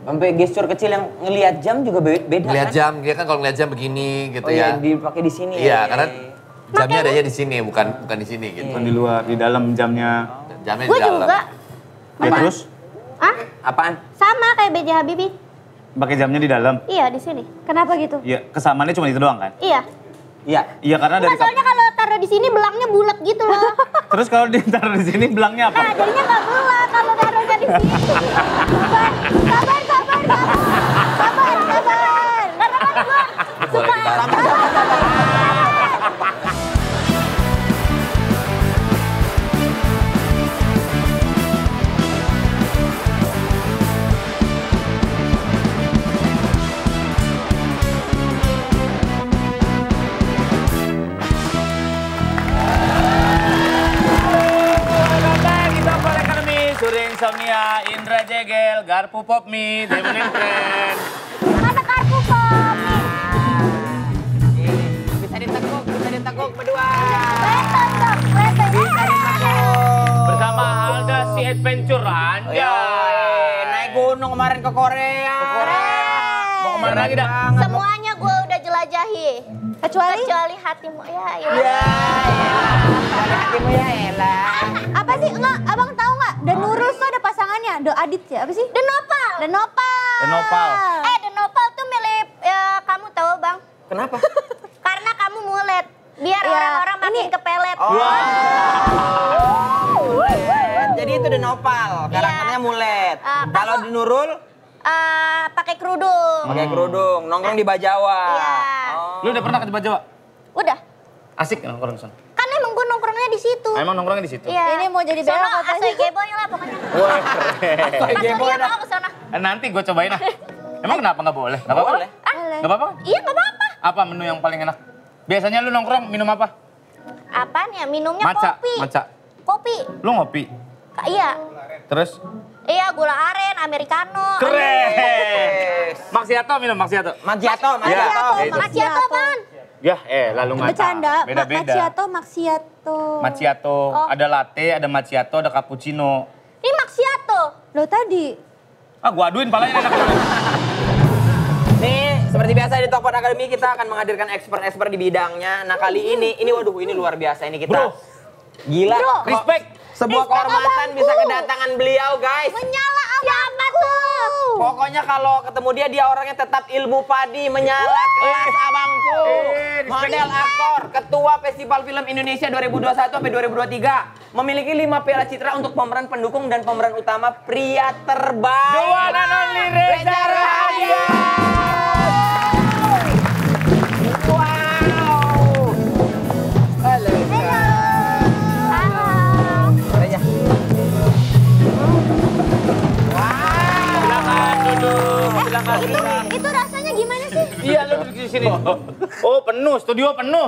Sampai gestur kecil yang ngelihat jam juga beda Ngelihat kan? jam, dia kan kalau ngelihat jam begini gitu Oh iya, ya. dipakai di sini Iya, ya. karena jamnya adanya di sini, bukan di sini gitu. Bukan di luar, di dalam jamnya. Jamnya Gue di dalam. juga. Ya terus Hah? Apaan? Sama kayak B.J. Habibie. pakai jamnya di dalam. Iya di sini. Kenapa gitu? Iya, kesamaannya cuma itu doang kan? Iya. Iya. Iya karena dari Nggak, soalnya kalau taruh di sini belangnya bulat gitu loh. terus kalau ditaruh di sini belangnya apa? Nah jadinya nggak belang kalau taruhnya di sini. Sabar. Karena kan gue Boleh ditaruh. Suri Insomnia, Indra Jegel, Garpu Pop Mie, Diamond and Friend. kata kartu kok. Bisa ditekuk berdua. Bersama Alda si Adventure Ya, anjay. naik gunung kemarin ke Korea. Mau kemana lagi dah? Semuanya gue udah jelajahi. Kecuali hatimu. Ya. Hatimu ya elah. Apa sih? Enggak, abang tahu nggak? Dan Nurul tuh ada pasangannya. Do Adit ya? Apa sih? Denopal. Denopal. Denopal tuh milik kamu tahu bang? Kenapa? Karena kamu mulet. Biar orang-orang makin kepelet. Jadi itu The Nopal, karakternya mulet. Kalau di Nurul Pakai kerudung. pakai kerudung, nongkrong di Bajawa. Iya. Lu udah pernah ke Jawa? Udah. Asik nongkrong sana. Kan emang gue nongkrongnya di situ. Emang nongkrongnya di situ? Iya. Ini mau jadi bela katanya. Asoy geboy lah pokoknya. Wah, keren. Asoy geboy Mas dah. mau ke sana. Nanti gue cobain lah. Emang kenapa nggak boleh? Nggak apa-apa? Boleh. Nggak apa-apa? Iya nggak apa-apa. Apa menu yang paling enak? Biasanya lu nongkrong minum apa? Apaan ya? Minumnya Maca, kopi. maca. Kopi. Lu ngopi? Iya. Terus? Iya, gula aren, americano. Keren! Maksiato minum, Maksiato. Macchiato. Macchiato apaan? Ya, lalu nggak Bercanda, tahu. Beda-beda. Maksiato. Macchiato, ada latte, ada macchiato, ada cappuccino. Ini macchiato. Lo tadi. Ah, gua aduin palanya enak. Nih, seperti biasa di Tokpot Academy kita akan menghadirkan expert-expert di bidangnya. Nah, kali ini waduh, ini luar biasa ini kita. Bro. Gila. Bro. Respect. Sebuah kehormatan bisa kedatangan beliau, guys. Menyala siapa tuh? Pokoknya kalau ketemu dia orangnya tetap ilmu padi, menyala kelas abangku. Model aktor, ketua Festival Film Indonesia 2021 sampai 2023. Memiliki 5 piala citra untuk pemeran pendukung dan pemeran utama pria terbaik. The one and only Reza Rahadian. Wow. Halo. Reza. Silakan duduk, silakan. Itu rasanya gimana sih? Iya, lu duduk di sini. Oh, penuh, studio penuh.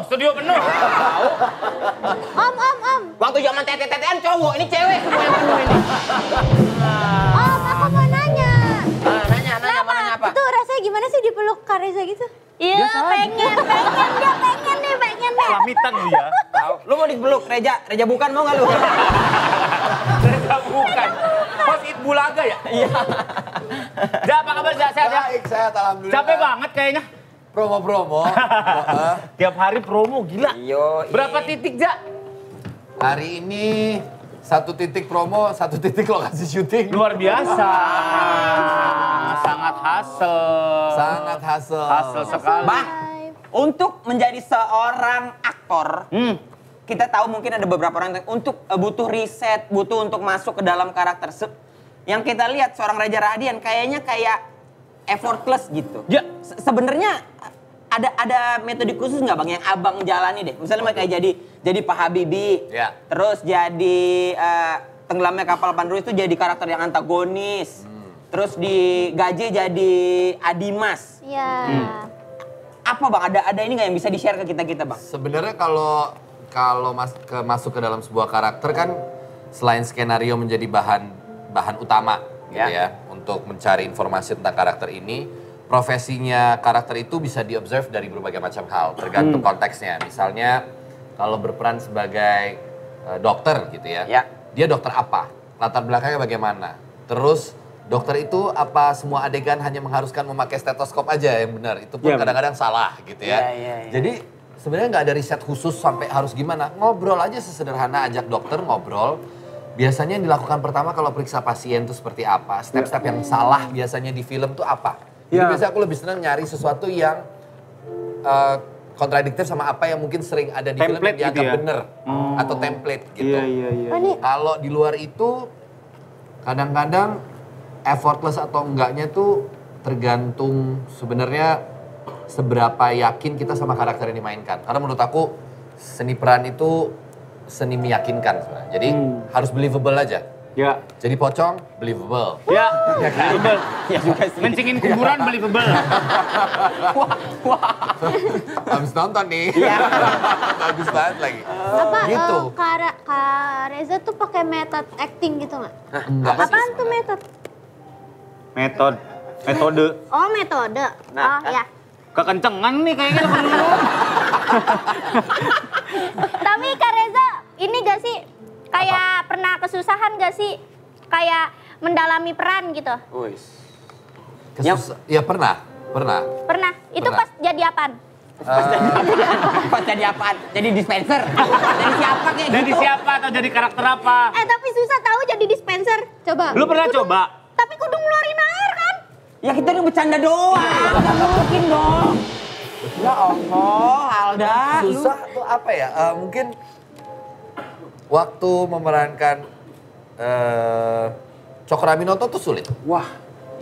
Om. Waktu zaman tete-tetean cowok, ini cewek semua yang penuh ini. Om, aku mau nanya. Nanya mau nanya apa? Itu rasanya gimana sih dipeluk Kak Reza gitu? Iya, pengen nih. Pamitan lu ya. Tahu. Lu mau dipeluk Reja bukan mau nggak lu? Reza bukan. Host It Bulaga ya? Iya. Ja, apa kabar Ja? Sehat ya? Baik, sehat alhamdulillah. Capek banget kayaknya. Promo-promo. Tiap hari promo, gila. Yo. Berapa titik, Ja? Hari ini 1 titik promo, 1 titik lokasi syuting. Luar biasa. Sangat hustle. Sangat hasil. Hustle sekali. Bah, untuk menjadi seorang aktor, kita tahu mungkin ada beberapa orang yang butuh riset, butuh untuk masuk ke dalam karakter. Yang kita lihat seorang Reza Rahadian kayaknya kayak effortless gitu. Ya. Sebenarnya ada metode khusus nggak bang yang abang jalani deh? Misalnya kayak jadi Pak Habibie, Ya. terus jadi tenggelamnya kapal Pandurus itu jadi karakter yang antagonis, terus digaji jadi Adimas. Iya. Apa bang? Ada ini nggak yang bisa di-share ke kita bang? Sebenarnya kalau masuk ke dalam sebuah karakter kan selain skenario menjadi bahan utama gitu ya untuk mencari informasi tentang karakter ini, profesinya karakter itu bisa di-observe dari berbagai macam hal tergantung konteksnya. Misalnya kalau berperan sebagai dokter gitu ya. Dia dokter apa? Latar belakangnya bagaimana? Terus dokter itu apa semua adegan hanya mengharuskan memakai stetoskop aja yang benar? Itu pun kadang-kadang salah gitu ya. Jadi sebenarnya nggak ada riset khusus sampai harus gimana. Ngobrol aja sesederhana, ajak dokter ngobrol. Biasanya yang dilakukan pertama kalau periksa pasien itu seperti apa? Step-step yang salah biasanya di film tuh apa? Jadi biasanya aku lebih senang nyari sesuatu yang kontradiktif sama apa yang mungkin sering ada di film yang dianggap bener. Atau template gitu. Kalau di luar itu kadang-kadang effortless atau enggaknya tuh tergantung sebenarnya seberapa yakin kita sama karakter yang dimainkan. Karena menurut aku seni peran itu seni meyakinkan sebenarnya. Jadi harus believable aja. Ya. Jadi pocong believable. Ya, believable. Ya juga sih. Mencingin kuburan believable. Habis nonton nih. Bagus banget lagi. Apa Gitu. Kak Reza tuh pakai metode acting gitu nggak? Enggak sih. Apaan tuh metode? Metode. Oh metode. Oh ya. Kekencengan nih kayaknya temen lu. Tapi Kak Reza ini gak sih kayak pernah kesusahan gak sih kayak mendalami peran gitu? Ya pernah. Pernah. Itu Pernah. pas jadi apaan? Pas jadi apaan? Jadi dispenser? Jadi siapa kayak Jadi gitu? siapa atau jadi karakter apa? Tapi susah tahu jadi dispenser. Coba. Lu pernah coba? Tapi kudu ngeluarin air kan? Ya kita ini bercanda doang, nggak mungkin dong. Ya Allah, Alda. Susah tuh apa ya? Mungkin waktu memerankan Cokraminoto tuh sulit. Wah,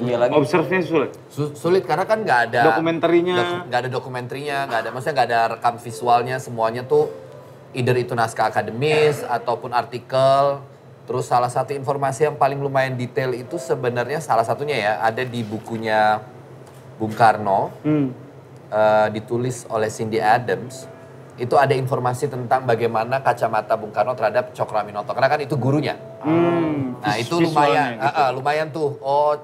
Iya lagi. observe-nya sulit. Sulit karena kan nggak ada Dokumenterinya. nggak ada dokumenterinya, maksudnya nggak ada rekam visualnya, semuanya tuh either itu naskah akademis ataupun artikel. Terus salah satu informasi yang paling lumayan detail itu sebenarnya salah satunya ya ada di bukunya Bung Karno, ditulis oleh Cindy Adams. Itu ada informasi tentang bagaimana kacamata Bung Karno terhadap Cokraminoto, karena kan itu gurunya. Nah itu lumayan, gitu. lumayan tuh. Oh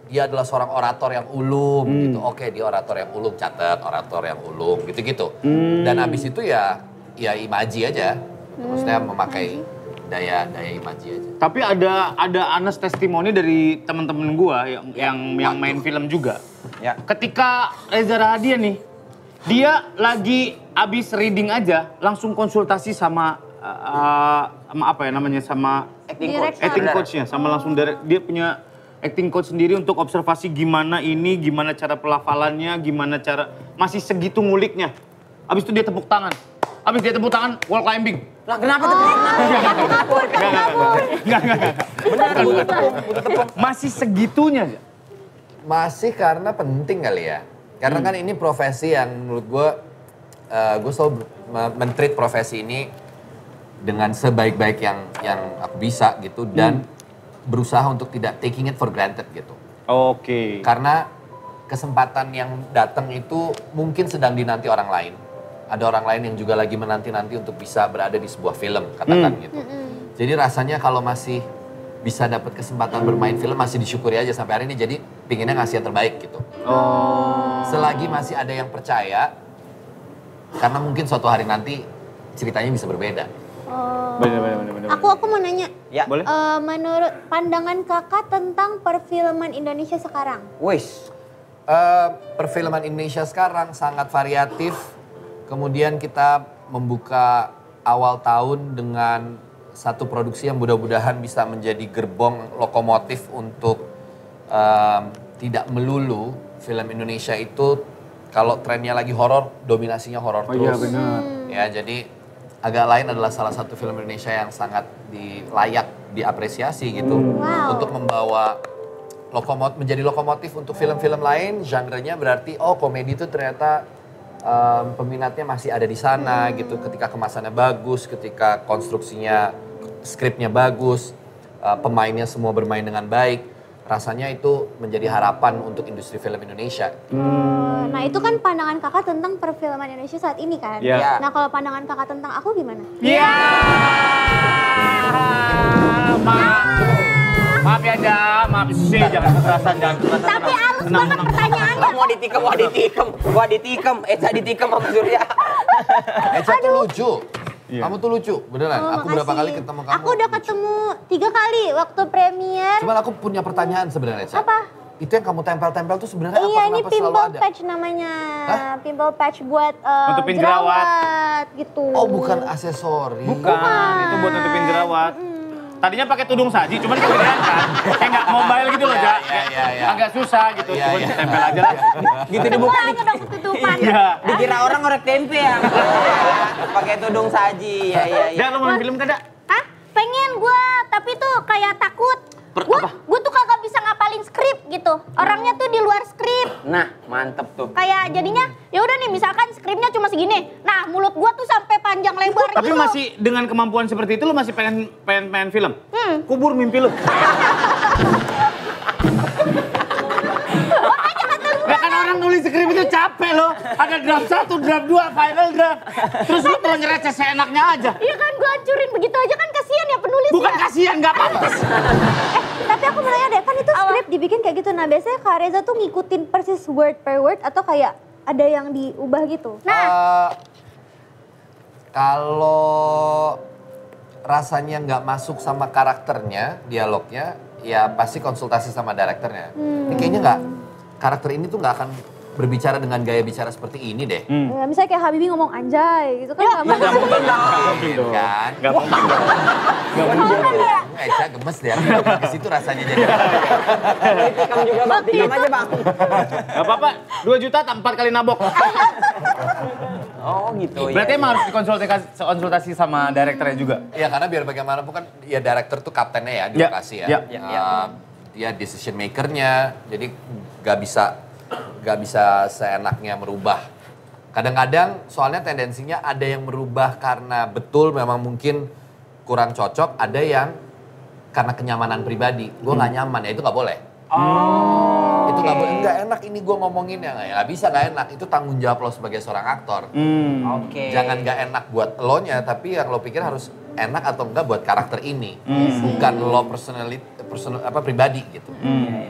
dia adalah seorang orator yang ulung gitu. Oke dia orator yang ulung, catat orator yang ulung gitu-gitu. Dan abis itu ya imaji aja, maksudnya memakai daya imaji aja. Tapi ada honest testimoni dari teman-teman gua yang main film juga. Ya. Ketika Reza Rahadian nih, dia lagi abis reading aja langsung konsultasi sama apa ya namanya, sama acting coach-nya, sama langsung dia punya acting coach sendiri untuk observasi gimana cara pelafalannya, gimana cara masih segitu nguliknya. Abis itu dia tepuk tangan. Abis dia tepuk tangan wall climbing. Lah kenapa tuh? Benar, butuh tepung. Masih segitunya. Masih karena penting kali ya. Karena kan ini profesi yang menurut gue selalu men-treat profesi ini dengan sebaik-baik yang aku bisa gitu. Dan berusaha untuk tidak taking it for granted gitu. Oke. Karena kesempatan yang datang itu mungkin sedang dinanti orang lain. Ada orang lain yang juga lagi menanti-nanti untuk bisa berada di sebuah film, katakan gitu. Jadi rasanya kalau masih bisa dapat kesempatan bermain film masih disyukuri aja sampai hari ini. Jadi pinginnya ngasih yang terbaik gitu. Selagi masih ada yang percaya, karena mungkin suatu hari nanti ceritanya bisa berbeda. Bener. Aku mau nanya. Ya. Boleh? Menurut pandangan kakak tentang perfilman Indonesia sekarang? Wis. Perfilman Indonesia sekarang sangat variatif. Kemudian kita membuka awal tahun dengan satu produksi yang mudah-mudahan bisa menjadi gerbong lokomotif untuk tidak melulu film Indonesia itu kalau trennya lagi horor, dominasinya horor terus. Iya benar. Ya, jadi agak lain adalah salah satu film Indonesia yang sangat layak diapresiasi gitu. Untuk membawa menjadi lokomotif untuk film-film lain, genre-nya berarti komedi itu ternyata peminatnya masih ada di sana gitu. Ketika kemasannya bagus, ketika konstruksinya, skripnya bagus, pemainnya semua bermain dengan baik, rasanya itu menjadi harapan untuk industri film Indonesia. Nah itu kan pandangan kakak tentang perfilman Indonesia saat ini kan? Iya. Nah kalau pandangan kakak tentang aku gimana? Iya. Maaf ya, maaf sih, jangan kekerasan. Tapi halus banget pertanyaannya. Wah ditikam. Eca ditikam sama Surya. Eca tuh lucu. Iya. Kamu tuh lucu, beneran. Oh, Aku berapa makasih. kali ketemu kamu. Aku udah lucu. ketemu 3 kali waktu premier. Cuman aku punya pertanyaan sebenarnya, Ca. Apa? Itu yang kamu tempel-tempel tuh sebenarnya apa? Iya, ini Kenapa selalu pimple ada? patch namanya. Hah? Pimple patch buat Nutupin jerawat. jerawat gitu. Oh, bukan aksesori. Bukan, itu buat nutupin jerawat. Tadinya pakai tudung saji, cuman kegedean kan. Kayak nggak mobile gitu loh, Iya, Jak. iya. Agak susah gitu, Iya, cuman iya. tempel aja lah. Gitu dibuka Semuanya udah ketutupan. Iya. dikira orang ngorek tempe ya. Pakai tudung saji. Ya iya iya. Jak, lo main film kada? Hah? Pengen gue, tapi tuh kayak takut. Gue tuh kagak bisa ngapalin skrip gitu. Orangnya tuh di luar skrip. Nah, mantep tuh. Kayak jadinya ya udah nih misalkan skripnya cuma segini. Nah, mulut gua tuh sampai panjang lebar Tapi gitu. masih dengan kemampuan seperti itu lo masih pengen main film? Kubur mimpi lo. Gak kan orang nulis skrip itu capek loh. Ada draft 1, draft 2, final draft. Terus lu mau ngereceh seenaknya aja. Iya kan gua hancurin begitu aja kan kasihan ya penulis. Bukan kasihan, gak pantas. Tapi aku mau nanya deh, kan itu skrip dibikin kayak gitu. Nah, biasanya Kak Reza tuh ngikutin persis word per word atau kayak ada yang diubah gitu? Kalau rasanya nggak masuk sama karakternya, dialognya, ya pasti konsultasi sama direkturnya. Ini kayaknya nggak, karakter ini tuh nggak akan berbicara dengan gaya bicara seperti ini deh. Ya, misalnya kayak Habibie ngomong anjay gitu kan nggak Gak masuk. mungkin dong. Kan? Gak mungkin dong. Eca gemes deh, aku ke situ rasanya jadi. Tikam juga bang, tikam aja bang. Gak apa-apa, 2 juta 4 kali nabok. Oh gitu. Berarti iya. emang harus dikonsultasi sama direkturnya juga? Ya karena biar bagaimanapun kan, ya direktur tuh kaptennya ya di Ya, lokasi ya. ya. Dia decision makernya, jadi nggak bisa seenaknya merubah. Kadang-kadang soalnya tendensinya ada yang merubah karena betul memang mungkin kurang cocok, ada yang karena kenyamanan pribadi. Gue nggak nyaman, ya itu nggak boleh. Itu nggak boleh, nggak enak ini gue ngomonginnya, nggak bisa, nggak enak. Itu tanggung jawab lo sebagai seorang aktor. Oke. Jangan nggak enak buat lo-nya, tapi yang lo pikir harus enak atau enggak buat karakter ini. Bukan lo pribadi gitu.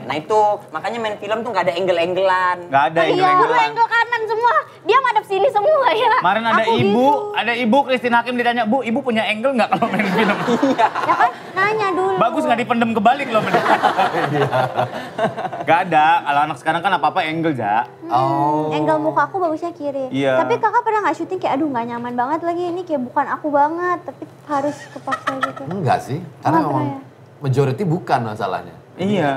Nah itu makanya main film tuh nggak ada angle-anglean. Gak ada Iya, angle-anglean. angle kanan semua. Dia madep sini semua ya. Kemarin ada ibu Christine Hakim ditanya, Bu, ibu punya angle nggak kalau main film? Ya kan nanya dulu. Bagus nggak dipendem kebalik loh. Gak ada, kalau anak sekarang kan apa-apa angle, Ja. Angle muka aku bagusnya kiri. Iya. Tapi kakak pernah nggak syuting kayak aduh nggak nyaman banget lagi ini kayak bukan aku banget tapi harus kepaksa gitu. Enggak sih, karena Nggak memang pernah majority bukan masalahnya. Iya.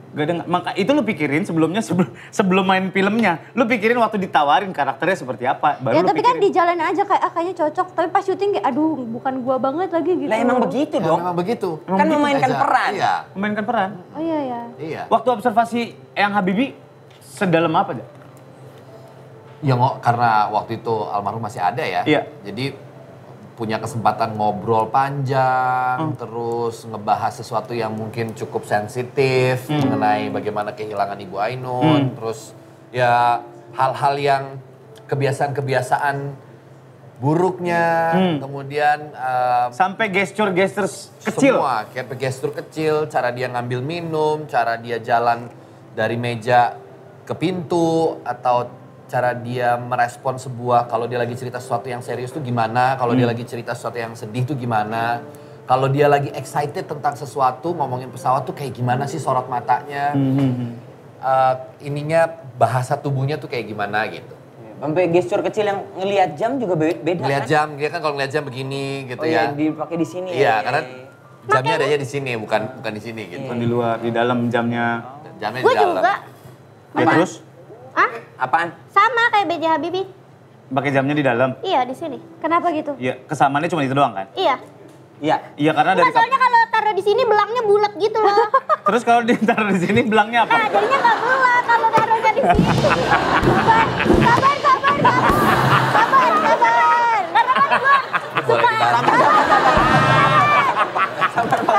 Gak ada, maka itu lu pikirin sebelumnya sebelum main filmnya. Lu pikirin waktu ditawarin karakternya seperti apa. Baru Ya lu tapi kan pikirin. dijalanin aja kayak kayaknya cocok. Tapi pas syuting kayak aduh bukan gua banget lagi gitu. Lah emang begitu Ya, dong. memang begitu. Kan memainkan Aja. peran. Iya, Memainkan peran. Oh iya ya. iya. Waktu observasi Eyang Habibie, sedalam apa, Ja? Ya karena waktu itu almarhum masih ada ya. Iya. Jadi punya kesempatan ngobrol panjang, terus ngebahas sesuatu yang mungkin cukup sensitif mengenai bagaimana kehilangan Ibu Ainun, terus ya hal-hal yang kebiasaan-kebiasaan buruknya, kemudian Sampai gesture-gesture kecil. semua, kayak gestur kecil, cara dia ngambil minum, cara dia jalan dari meja ke pintu, atau cara dia merespon sebuah, kalau dia lagi cerita sesuatu yang serius tuh gimana, kalau dia lagi cerita sesuatu yang sedih tuh gimana, kalau dia lagi excited tentang sesuatu, ngomongin pesawat tuh kayak gimana sih sorot matanya, ininya bahasa tubuhnya tuh kayak gimana gitu. Sampai gestur kecil yang ngelihat jam juga beda Ngeliat kan? jam, dia kan kalau ngeliat jam begini gitu Oh iya, ya. dipakai di sini Iya, ya. karena jamnya adanya di sini, bukan di sini gitu. Bukan di luar, di dalam jamnya. Jamnya Gue di dalam. juga. Ya, terus Ah, Apaan? sama kayak B.J. Habibie. pakai jamnya di dalam. Iya di sini. Kenapa gitu? Iya, kesamaannya cuma itu doang kan? Iya. Iya. Iya, karena dari Soalnya kalau taruh di sini belangnya bulat gitu loh. terus kalau ditaruh di sini belangnya Nah, apa? jadinya nggak belah kalau taruhnya di sini. Sabar. Karena kan gue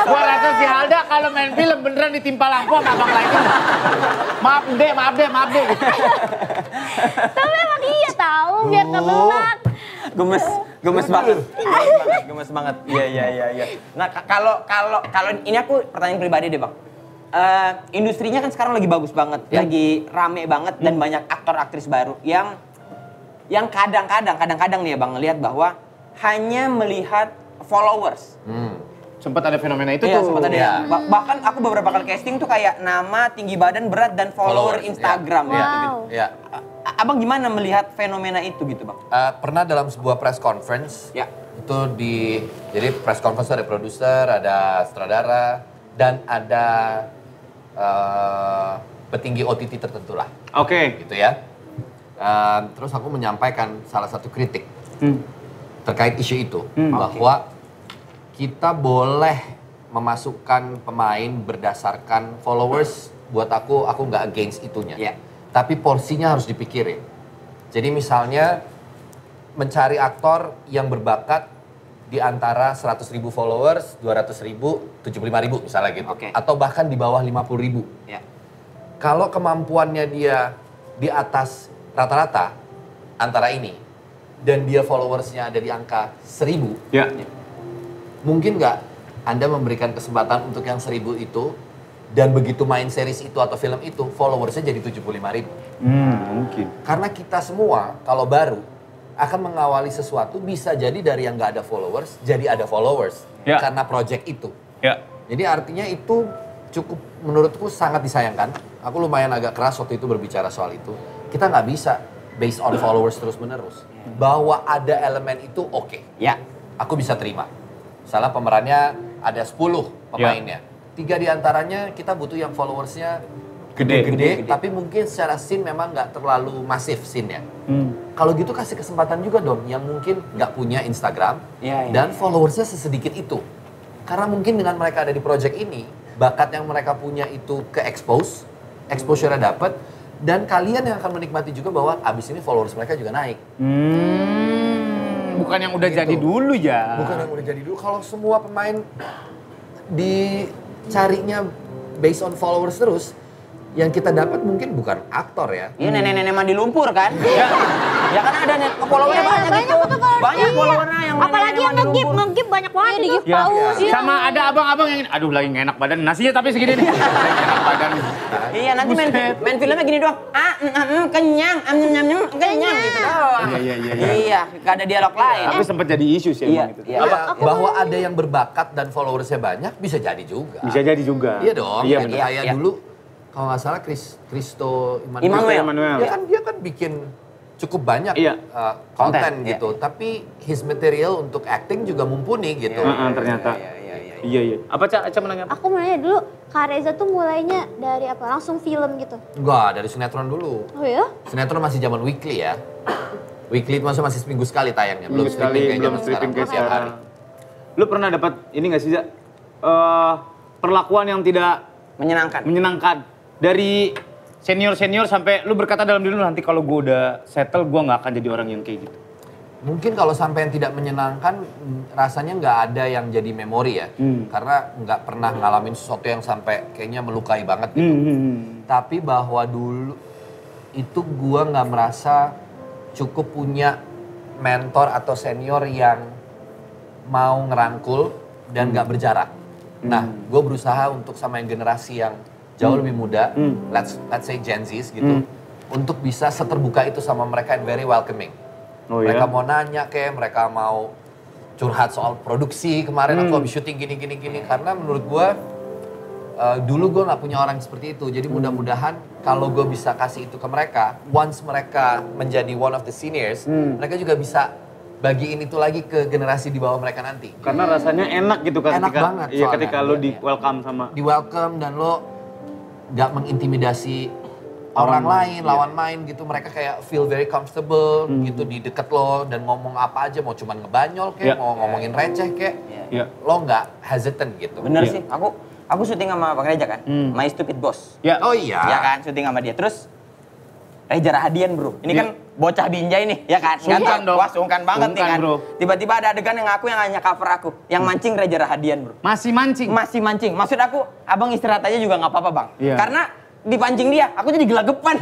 Gua rasa si Halda kalau main film beneran ditimpa lampu sama abang lain. Maaf deh. tapi emang iya tahu biar nggak belah. Gemes banget. Iya. Nah, kalau ini aku pertanyaan pribadi deh, Bang. Industrinya kan sekarang lagi bagus banget, lagi rame banget dan banyak aktor aktris baru yang kadang-kadang nih ya Bang ngelihat bahwa hanya melihat followers. Sempat ada fenomena itu Iya, tuh. sempat ada Iya. ya. Bahkan aku beberapa kali casting tuh kayak nama, tinggi badan, berat, dan follower Followers, Instagram. iya. Gitu. Wow. Ya. Abang gimana melihat fenomena itu gitu bang? Pernah dalam sebuah press conference, Ya. itu jadi press conference ada produser, ada sutradara, dan ada petinggi OTT tertentu lah, Oke. gitu ya. Terus aku menyampaikan salah satu kritik terkait isu itu, bahwa kita boleh memasukkan pemain berdasarkan followers. Buat aku nggak against itunya. Ya. Tapi porsinya harus dipikirin. Jadi misalnya mencari aktor yang berbakat di antara 100.000 followers, 200.000, 75.000 misalnya gitu. Oke. Atau bahkan di bawah 50.000. Ya. Kalau kemampuannya dia di atas rata-rata antara ini dan dia followersnya ada di angka 1.000, Ya. mungkin nggak Anda memberikan kesempatan untuk yang 1.000 itu dan begitu main series itu atau film itu followersnya jadi 75.000. Mungkin. Karena kita semua kalau baru akan mengawali sesuatu bisa jadi dari yang nggak ada followers jadi ada followers Ya. karena project itu. Ya. Jadi artinya itu cukup menurutku sangat disayangkan. Aku lumayan agak keras waktu itu berbicara soal itu. Kita nggak bisa based on followers terus menerus. Bahwa ada elemen itu oke. Ya. Aku bisa terima. Salah pemerannya ada 10 pemainnya. 3 diantaranya kita butuh yang followersnya gede-gede, tapi mungkin secara scene memang nggak terlalu masif scene-nya. Kalau gitu kasih kesempatan juga dong yang mungkin nggak punya Instagram Iya, iya, dan iya. followersnya sesedikit itu. Karena mungkin dengan mereka ada di project ini, bakat yang mereka punya itu ke-expose, exposure-nya dapet, dan kalian yang akan menikmati juga bahwa abis ini followers mereka juga naik. Bukan yang udah Gitu. jadi dulu ya. Bukan yang udah jadi dulu. Kalau semua pemain dicarinya based on followers terus, yang kita dapat mungkin bukan aktor ya. Iya nenek-nenek mandi lumpur kan? Ya kan ada followernya Iya, banyak banyak gitu. tuh kalau Banyak iya. followernya yang Apalagi nenek-nenek yang mandi lumpur. nge-give banyak banget di give Ya. paus. Iya. Sama ada abang-abang yang aduh lagi nggak enak badan nasinya tapi segini nih. Lagi enak badan. Iya nanti Buset. main filmnya gini doang. Kenyang, kenyang gitu doang. Iya. Iya, gak ada dialog lain. Tapi sempat jadi isu sih Iya, emang itu. iya. Bahwa ada yang berbakat dan followersnya banyak bisa jadi juga. Bisa jadi juga. Iya dong. Iya Kayak benar. kayak Iya. dulu kalau nggak salah Kristo Immanuel. Dia kan bikin cukup banyak Iya. konten Konten, iya. gitu. Tapi his material untuk acting juga mumpuni gitu. Ternyata. Iya. Iya. Apa Aca menanya apa? Aku mau nanya dulu, Kak Reza tuh mulainya dari apa? Langsung film gitu? Enggak, dari sinetron dulu. Oh ya? Sinetron masih zaman weekly ya. Weekly itu maksudnya masih seminggu sekali tayangnya. Belum Minggu sekali, streaming kayak belum zaman stripping kayak tiap hari. sekarang. Lu pernah dapat ini nggak sih, Za? Perlakuan yang tidak Menyenangkan. menyenangkan dari senior sampai lu berkata dalam diri lu nanti kalau gue udah settle gue nggak akan jadi orang yang kayak gitu. Mungkin kalau sampai yang tidak menyenangkan, rasanya nggak ada yang jadi memori ya. Karena nggak pernah ngalamin sesuatu yang sampai kayaknya melukai banget gitu. Tapi bahwa dulu itu gua nggak merasa cukup punya mentor atau senior yang mau ngerangkul dan nggak berjarak. Nah, gue berusaha untuk sama yang generasi yang jauh lebih muda, let's say Gen Z gitu, untuk bisa seterbuka itu sama mereka and very welcoming. Oh, Mereka ya? mau nanya kayak mereka mau curhat soal produksi kemarin aku habis syuting gini karena menurut gua dulu gua nggak punya orang seperti itu, jadi mudah-mudahan kalau gue bisa kasih itu ke mereka, once mereka menjadi one of the seniors, mereka juga bisa bagiin itu lagi ke generasi di bawah mereka nanti. Karena rasanya enak gitu kan Enak ketika banget iya soalnya. ketika lu di welcome sama Di welcome dan lo nggak mengintimidasi orang lain, lawan main gitu, mereka kayak feel very comfortable gitu di deket lo dan ngomong apa aja, mau cuman ngebanyol kayak, Iya. mau ngomongin receh kayak, Iya. lo nggak hesitant gitu. Bener Iya. sih. Aku syuting sama Bang Reja kan. My Stupid Boss. Ya. Oh iya. Ya kan, syuting sama dia. Terus Reza Rahadian bro. Ini kan bocah binjai nih, ya kan? Sungkan Nggak tahu. dong. Wah sungkan banget nih Sungkan, kan. bro. Tiba-tiba ada adegan yang aku yang hanya cover aku. Yang mancing Reza Rahadian bro. Masih mancing. Masih mancing. Maksud aku, abang istirahat aja juga nggak apa-apa bang. Iya. Karena dipancing dia, aku jadi gelagepan.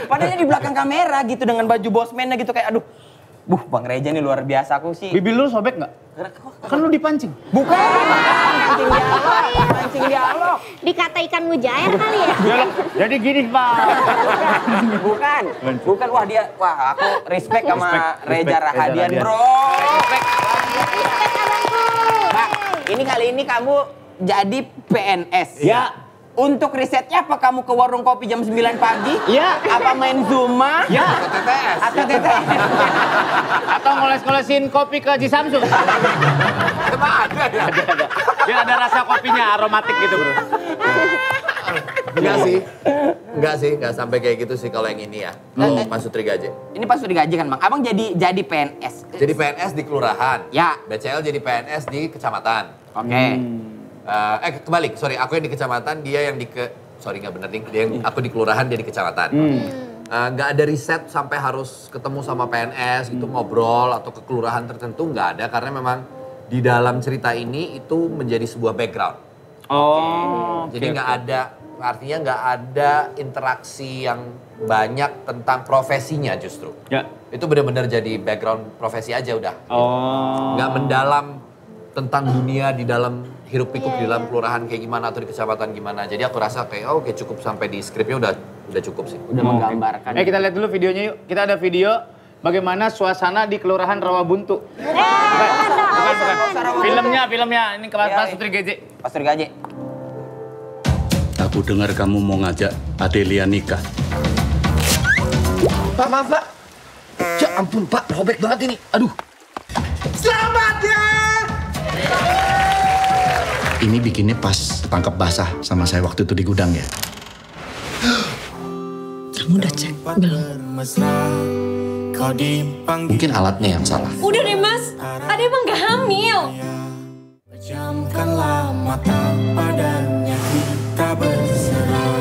Padahal dia di belakang kamera gitu dengan baju bosmannya gitu kayak aduh. Bang Reza ini luar biasa aku sih. Bibir lu sobek nggak? Kan lu dipancing. Bukan, mancing dialog. Dikata ikan mujair kali ya? Jadi gini Pak. Bukan. Wah aku respect sama Reza Rahadian, bro. Respect abangku. Bang, ini kali ini kamu jadi PNS. Ya. Untuk risetnya apa kamu ke warung kopi jam 9 pagi? Ya. Apa main Zuma? Ya. Atau TTS? Atau ngoles-ngolesin kopi ke Haji Samsul. Emang ada ya? Ada. Biar ada rasa kopinya aromatik gitu bro. Enggak sih, enggak sampai kayak gitu sih kalau yang ini ya. Kalau Pak Sutri Gaje. Ini pas udah digaji kan Bang? Abang jadi PNS? Jadi PNS di kelurahan. Ya. BCL jadi PNS di kecamatan. Oke. Kebalik, sorry, aku yang di kecamatan, dia yang sorry nggak bener nih, dia yang aku di kelurahan, dia di kecamatan. Nggak ada riset sampai harus ketemu sama PNS, gitu ngobrol atau ke kelurahan tertentu, nggak ada. Karena memang di dalam cerita ini itu menjadi sebuah background. Oh. Jadi nggak ada, artinya nggak ada interaksi yang banyak tentang profesinya justru. Ya. Itu benar-benar jadi background profesi aja udah. Oh. Nggak mendalam tentang dunia di dalam hiruk pikuk di dalam kelurahan kayak gimana atau di kecamatan gimana. Jadi aku rasa kayak oke, cukup sampai di skripnya udah cukup sih. Udah menggambarkan. Kita lihat dulu videonya yuk. Kita ada video bagaimana suasana di Kelurahan Rawabuntu. Bukan. Filmnya ini Pak Sutri Gaje. Pak Sutri Gaje. Aku dengar kamu mau ngajak Adelia nikah. Pak, maaf Pak. Ya ampun Pak, robek banget ini. Aduh. Selamat ya! Ini bikinnya pas tangkap basah sama saya waktu itu di gudang ya. Kamu udah cek belum? Mungkin alatnya yang salah. Udah deh mas, Ade emang gak hamil. Pejamkanlah mata padanya kita berserah.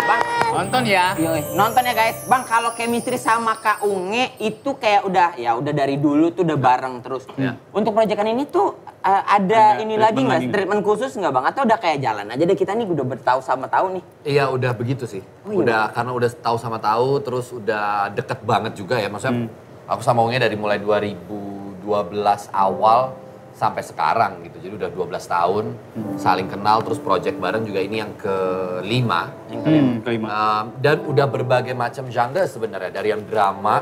Bang, Nonton ya. Nonton ya guys. Bang, kalau chemistry sama Kak Unge itu kayak udah dari dulu tuh udah bareng terus. Ya. Untuk proyekan ini tuh ada ini lagi treatment nggak? lagi. Treatment khusus nggak Bang? Atau udah kayak jalan aja deh kita nih udah bertahu sama tahu nih. Iya udah begitu sih. Oh, iya. Udah karena udah tahu sama tahu terus udah deket banget juga ya. Maksudnya aku sama Unge dari mulai 2012 awal sampai sekarang gitu. Jadi udah 12 tahun saling kenal terus project bareng juga ini yang kelima. Kelima. Dan udah berbagai macam genre sebenarnya dari yang drama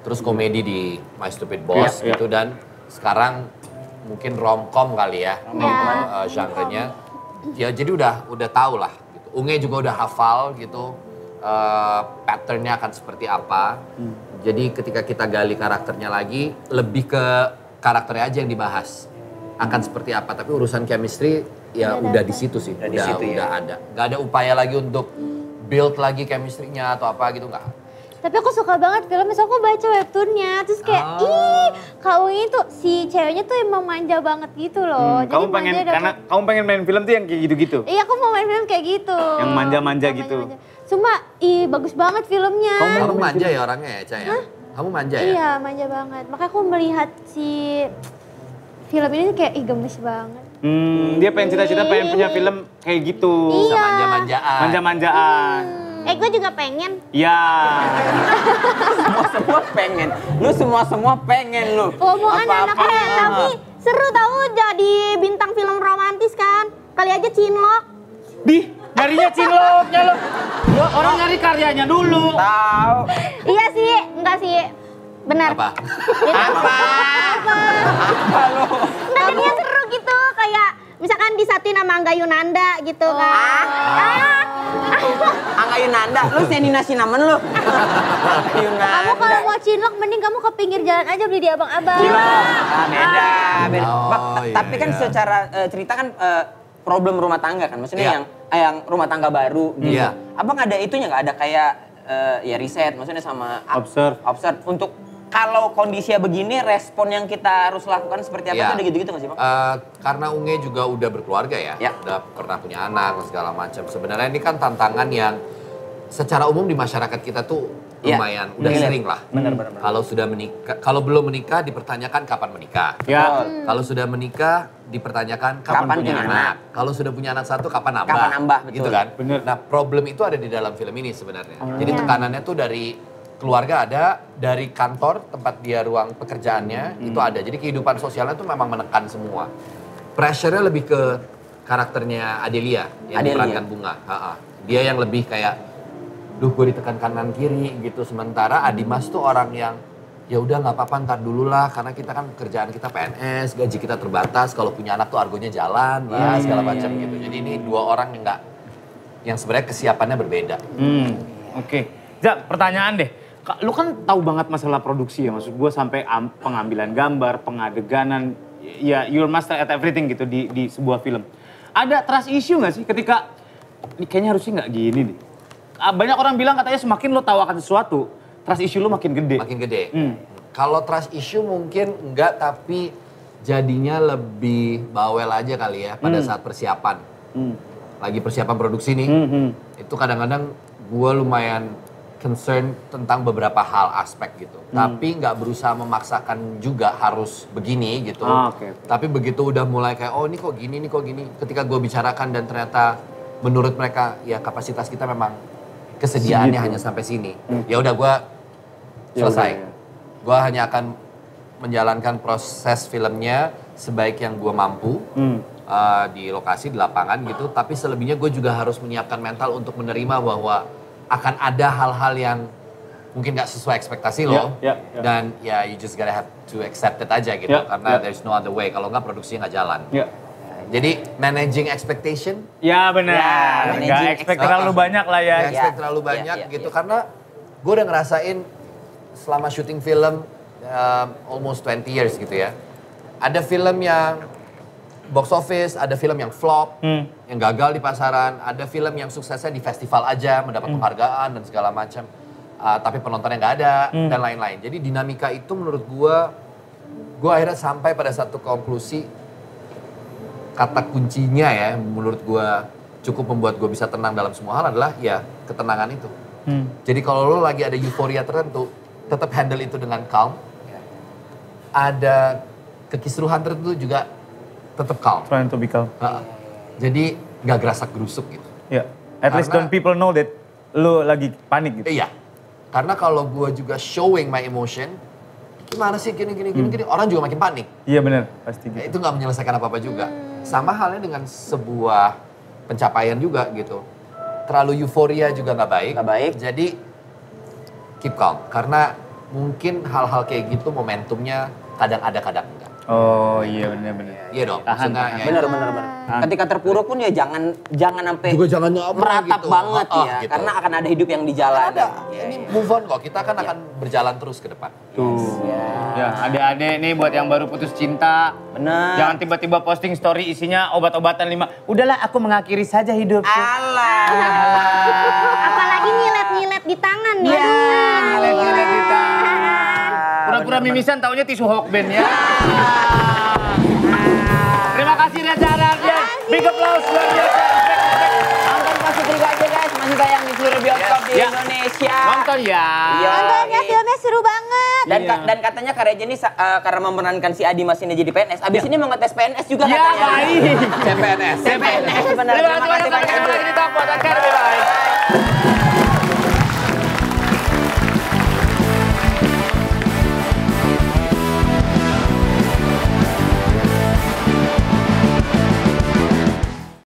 terus komedi di My Stupid Boss Iya, gitu dan sekarang mungkin romcom kali ya genre-nya. Ya jadi udah tahu lah gitu. Unge juga udah hafal gitu patternnya akan seperti apa. Jadi ketika kita gali karakternya lagi lebih ke karakternya aja yang dibahas akan seperti apa. Tapi urusan chemistry ya udah di situ sih. Udah ada. Gak ada upaya lagi untuk build lagi chemistry-nya atau apa gitu nggak. Tapi aku suka banget filmnya, so aku baca webtoonnya. Terus kayak, Kak Ungi tuh, si ceweknya tuh emang manja banget gitu loh. Jadi Kamu pengen main film tuh yang kayak gitu-gitu? Iya, aku mau main film kayak gitu. Yang manja-manja gitu. Cuma, bagus banget filmnya. Kamu manja ya orangnya ya, Ca ya? Kamu manja ya? Iya, manja banget. Makanya aku melihat si film ini kayak, gemes banget. Dia pengen cita-cita pengen punya film kayak gitu. Iya. Manja-manjaan. Manja-manjaan. Gue juga pengen. Ya. Semua pengen. Lu semua pengen lu. Omongan anaknya, tapi seru tahu jadi bintang film romantis kan. Kali aja cinlok. Nyarinya cinloknya lo. Orang nyari karyanya dulu. Tahu. Iya sih, enggak sih. Benar. Apa? Apa lu? Enggak jadinya seru gitu, kayak misalkan disatuin sama Angga Yunanda gitu kan. Angga Yunanda, lu Senina Sinamen lu. Angga Yunanda. Kamu kalau mau cinlok, mending kamu ke pinggir jalan aja beli di abang-abang. Beda. Oh, iya, Tapi kan iya. secara cerita kan problem rumah tangga kan, maksudnya yang rumah tangga baru gitu. Iya. Abang ada itunya nggak ada kayak ya riset, maksudnya sama Observe untuk kalau kondisinya begini respon yang kita harus lakukan seperti apa Iya. tuh udah gitu-gitu nggak sih Bang? Karena Unge juga udah berkeluarga ya, udah pernah punya anak dan segala macam. Sebenarnya ini kan tantangan yang secara umum di masyarakat kita tuh lumayan, udah sering lah. Benar. Kalau sudah menikah, kalau belum menikah dipertanyakan kapan menikah. Ya. Kalau sudah menikah dipertanyakan kapan punya anak. Kalau sudah punya anak satu kapan nambah. Kapan nambah, betul. Gitu kan? Bener. Nah, problem itu ada di dalam film ini sebenarnya. Jadi tekanannya tuh dari keluarga ada, dari kantor tempat dia ruang pekerjaannya itu ada. Jadi kehidupan sosialnya tuh memang menekan semua. Pressure-nya lebih ke karakternya Adelia yang diperankan Bunga. Dia yang lebih kayak, duh gue ditekan kanan kiri gitu. Sementara Adimas tuh orang yang ya udah nggak apa-apa ntar dulu lah karena kita kan kerjaan kita PNS, gaji kita terbatas. Kalau punya anak tuh argonya jalan lah segala macam gitu. Jadi ini dua orang yang sebenarnya kesiapannya berbeda. Oke. Jak, pertanyaan deh. Lu kan tahu banget masalah produksi ya, maksud gue sampai pengambilan gambar, pengadeganan, ya you're master at everything gitu di sebuah film. Ada trust issue nggak sih ketika, ini kayaknya harusnya nggak gini nih. Banyak orang bilang katanya semakin lo tahu akan sesuatu, trust issue lo makin gede. Makin gede. Kalau trust issue mungkin enggak, tapi jadinya lebih bawel aja kali ya pada saat persiapan. Lagi persiapan produksi nih, itu kadang-kadang gue lumayan concern tentang beberapa hal aspek gitu. Tapi nggak berusaha memaksakan juga harus begini gitu. Tapi begitu udah mulai kayak, oh ini kok gini. Ketika gue bicarakan dan ternyata menurut mereka ya kapasitas kita memang kesediaannya hanya sampai sini. Ya udah gue selesai. Gue hanya akan menjalankan proses filmnya sebaik yang gue mampu. Di lokasi, di lapangan gitu. Tapi selebihnya gue juga harus menyiapkan mental untuk menerima bahwa akan ada hal-hal yang mungkin gak sesuai ekspektasi lo. Dan ya you just gotta have to accept it aja gitu. Karena there's no other way. Kalau nggak produksinya nggak jalan. Jadi managing expectation. Ya benar. Nggak expect terlalu banyak lah ya. Nggak expect terlalu banyak gitu. Karena gue udah ngerasain selama syuting film almost 20 years gitu ya. Ada film yang box office, ada film yang flop, yang gagal di pasaran, ada film yang suksesnya di festival aja, mendapat penghargaan dan segala macam, tapi penontonnya nggak ada dan lain-lain. Jadi dinamika itu menurut gue akhirnya sampai pada satu konklusi, kata kuncinya ya, menurut gue cukup membuat gue bisa tenang dalam semua hal adalah ya ketenangan itu. Jadi kalau lo lagi ada euforia tertentu, tetap handle itu dengan calm. Ada kekisruhan tertentu juga tetap calm. Trying to be calm. Jadi nggak gerasak gerusuk gitu. Ya, at least don't people know that lu lagi panik gitu. Iya, karena kalau gue juga showing my emotion, gimana sih gini, orang juga makin panik. Iya benar, pasti gitu. Ya, itu nggak menyelesaikan apa-apa juga. Sama halnya dengan sebuah pencapaian juga gitu. Terlalu euforia juga nggak baik. Jadi keep calm, karena mungkin hal-hal kayak gitu momentumnya kadang ada kadang enggak. Oh iya benar. Iya dong. Maksudnya ya, Bener. Ketika terpuruk pun ya jangan sampai juga jangan meratap gitu. banget ya. Gitu. Karena akan ada hidup yang di jalan. Ini move on kok. Kita kan akan berjalan terus ke depan. Tuh. Ya, adik-adik nih buat yang baru putus cinta. Bener. Jangan tiba-tiba posting story isinya obat-obatan 5. Udahlah aku mengakhiri saja hidup. Alah. Apalagi nyilet-nyilet di tangan ya. Nyilet-nyilet di tangan. Pura-pura mimisan taunya tisu Hokben ya. Terima kasih Reza Aradian. Big applause luar biasa. Nonton Pasir Tiga aja guys. Masih tayang di seluruh bioskop di Indonesia. Nonton ya. Nonton ya, filmnya seru banget. Dan katanya Kak Reza ini karena memerankan si Adimas ini jadi PNS. Abis ini mau ngetes PNS juga Ya katanya. baik. CPNS. CPNS benar. Terima kasih banyak. Kita foto. Bye.